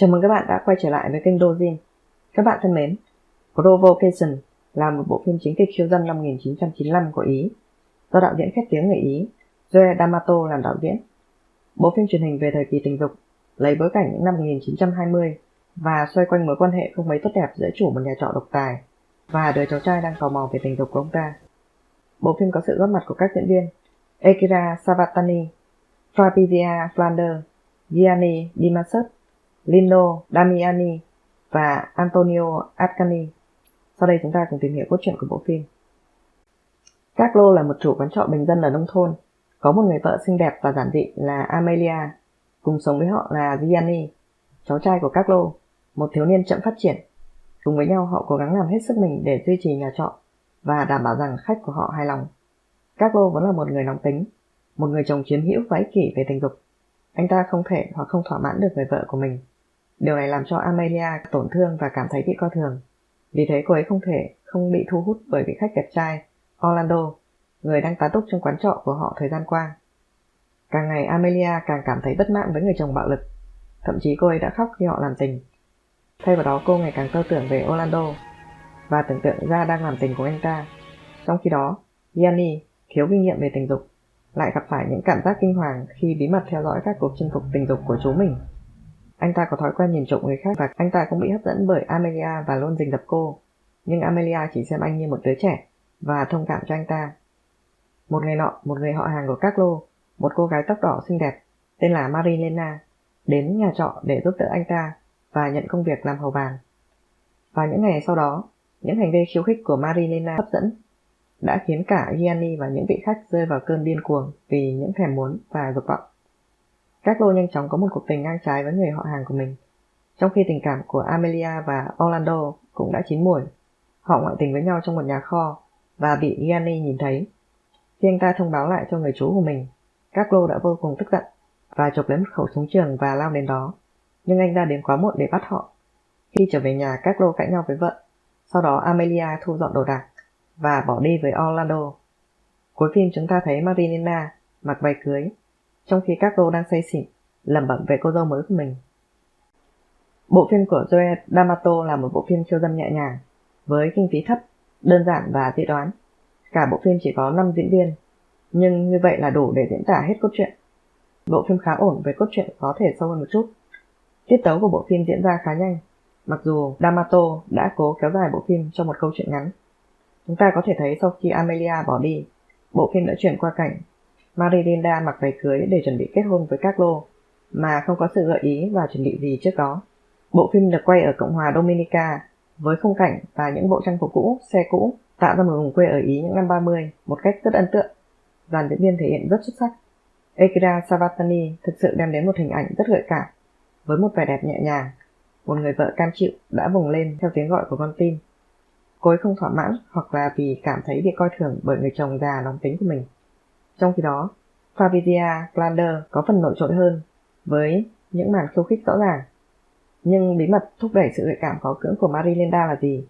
Chào mừng các bạn đã quay trở lại với kênh Dojin. Các bạn thân mến, Provocation là một bộ phim chính kịch khiêu dâm năm 1995 của Ý, do đạo diễn khét tiếng người Ý Joe D'Amato làm đạo diễn. Bộ phim truyền hình về thời kỳ tình dục, lấy bối cảnh những năm 1920 và xoay quanh mối quan hệ không mấy tốt đẹp giữa chủ một nhà trọ độc tài và đứa cháu trai đang tò mò về tình dục của ông ta. Bộ phim có sự góp mặt của các diễn viên Akira Savatani, Fabrizia Flander, Gianni Di Marzot, Lino Damiani và Antonio Ascani. Sau đây chúng ta cùng tìm hiểu cốt truyện của bộ phim. Carlo là một chủ quán trọ bình dân ở nông thôn, có một người vợ xinh đẹp và giản dị là Amelia. Cùng sống với họ là Gianni, cháu trai của Carlo, một thiếu niên chậm phát triển. Cùng với nhau họ cố gắng làm hết sức mình để duy trì nhà trọ và đảm bảo rằng khách của họ hài lòng. Carlo vẫn là một người nóng tính, một người chồng chiếm hữu và ích kỷ về tình dục. Anh ta không thể hoặc không thỏa mãn được người vợ của mình. Điều này làm cho Amelia tổn thương và cảm thấy bị coi thường. Vì thế cô ấy không bị thu hút bởi vị khách đẹp trai Orlando, người đang tá túc trong quán trọ của họ thời gian qua. Càng ngày Amelia càng cảm thấy bất mãn với người chồng bạo lực. Thậm chí cô ấy đã khóc khi họ làm tình. Thay vào đó cô ngày càng tơ tưởng về Orlando và tưởng tượng ra đang làm tình cùng anh ta. Trong khi đó, Gianni, thiếu kinh nghiệm về tình dục, lại gặp phải những cảm giác kinh hoàng khi bí mật theo dõi các cuộc chinh phục tình dục của chú mình. Anh ta có thói quen nhìn trộm người khác và anh ta cũng bị hấp dẫn bởi Amelia và luôn rình rập cô. Nhưng Amelia chỉ xem anh như một đứa trẻ và thông cảm cho anh ta. Một ngày nọ, một người họ hàng của Carlo, một cô gái tóc đỏ xinh đẹp tên là Marilena, đến nhà trọ để giúp đỡ anh ta và nhận công việc làm hầu bàn. Và những ngày sau đó, những hành vi khiêu khích của Marilena hấp dẫn đã khiến cả Gianni và những vị khách rơi vào cơn điên cuồng vì những thèm muốn và dục vọng. Carlo nhanh chóng có một cuộc tình ngang trái với người họ hàng của mình, trong khi tình cảm của Amelia và Orlando cũng đã chín mùi. Họ ngoại tình với nhau trong một nhà kho và bị Gianni nhìn thấy. Khi anh ta thông báo lại cho người chú của mình, Carlo đã vô cùng tức giận và chộp lấy một khẩu súng trường và lao đến đó. Nhưng anh ta đến quá muộn để bắt họ. Khi trở về nhà, Carlo cãi nhau với vợ. Sau đó Amelia thu dọn đồ đạc và bỏ đi với Orlando. Cuối phim chúng ta thấy Marilena mặc váy cưới, trong khi Carlo đang say xỉn lẩm bẩm về cô dâu mới của mình. Bộ phim của Joe D'Amato là một bộ phim khiêu dâm nhẹ nhàng, với kinh phí thấp, đơn giản và dễ đoán. Cả bộ phim chỉ có 5 diễn viên, nhưng như vậy là đủ để diễn tả hết cốt truyện. Bộ phim khá ổn với cốt truyện có thể sâu hơn một chút. Tiết tấu của bộ phim diễn ra khá nhanh, mặc dù D'Amato đã cố kéo dài bộ phim cho một câu chuyện ngắn. Chúng ta có thể thấy sau khi Amelia bỏ đi, bộ phim đã chuyển qua cảnh Marilena mặc váy cưới để chuẩn bị kết hôn với Carlo, mà không có sự gợi ý và chuẩn bị gì trước đó. Bộ phim được quay ở Cộng hòa Dominica, với khung cảnh và những bộ trang phục cũ, xe cũ, tạo ra một vùng quê ở Ý những năm 30 một cách rất ấn tượng. Dàn diễn viên thể hiện rất xuất sắc. Akira Savatani thực sự đem đến một hình ảnh rất gợi cảm, với một vẻ đẹp nhẹ nhàng. Một người vợ cam chịu đã vùng lên theo tiếng gọi của con tim. Cô ấy không thỏa mãn hoặc là vì cảm thấy bị coi thường bởi người chồng già nóng tính của mình. Trong khi đó, Fabrizia Flander có phần nổi trội hơn, với những màn khiêu khích rõ ràng. Nhưng bí mật thúc đẩy sự gợi cảm khó cưỡng của Marilena là gì?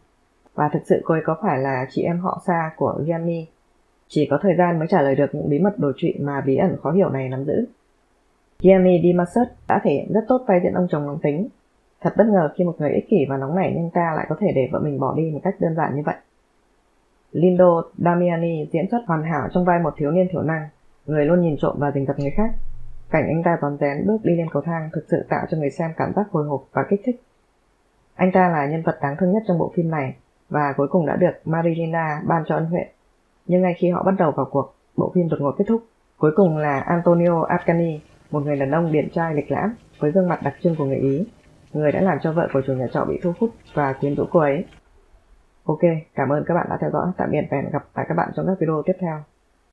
Và thực sự cô ấy có phải là chị em họ xa của Gianni? Chỉ có thời gian mới trả lời được những bí mật đồi trụy mà bí ẩn khó hiểu này nắm giữ. Gianni Di Marzot đã thể hiện rất tốt vai diễn ông chồng nóng tính. Thật bất ngờ khi một người ích kỷ và nóng nảy như anh ta lại có thể để vợ mình bỏ đi một cách đơn giản như vậy. Lino Damiani diễn xuất hoàn hảo trong vai một thiếu niên thiểu năng, người luôn nhìn trộm và rình rập người khác. Cảnh anh ta rón rén bước đi lên cầu thang thực sự tạo cho người xem cảm giác hồi hộp và kích thích. Anh ta là nhân vật đáng thương nhất trong bộ phim này và cuối cùng đã được Marilena ban cho ân huệ. Nhưng ngay khi họ bắt đầu vào cuộc, bộ phim đột ngột kết thúc. Cuối cùng là Antonio Ascani, một người đàn ông điển trai lịch lãm với gương mặt đặc trưng của người Ý, người đã làm cho vợ của chủ nhà trọ bị thu hút và quyến rũ cô ấy. Ok, cảm ơn các bạn đã theo dõi. Tạm biệt và hẹn gặp lại các bạn trong các video tiếp theo.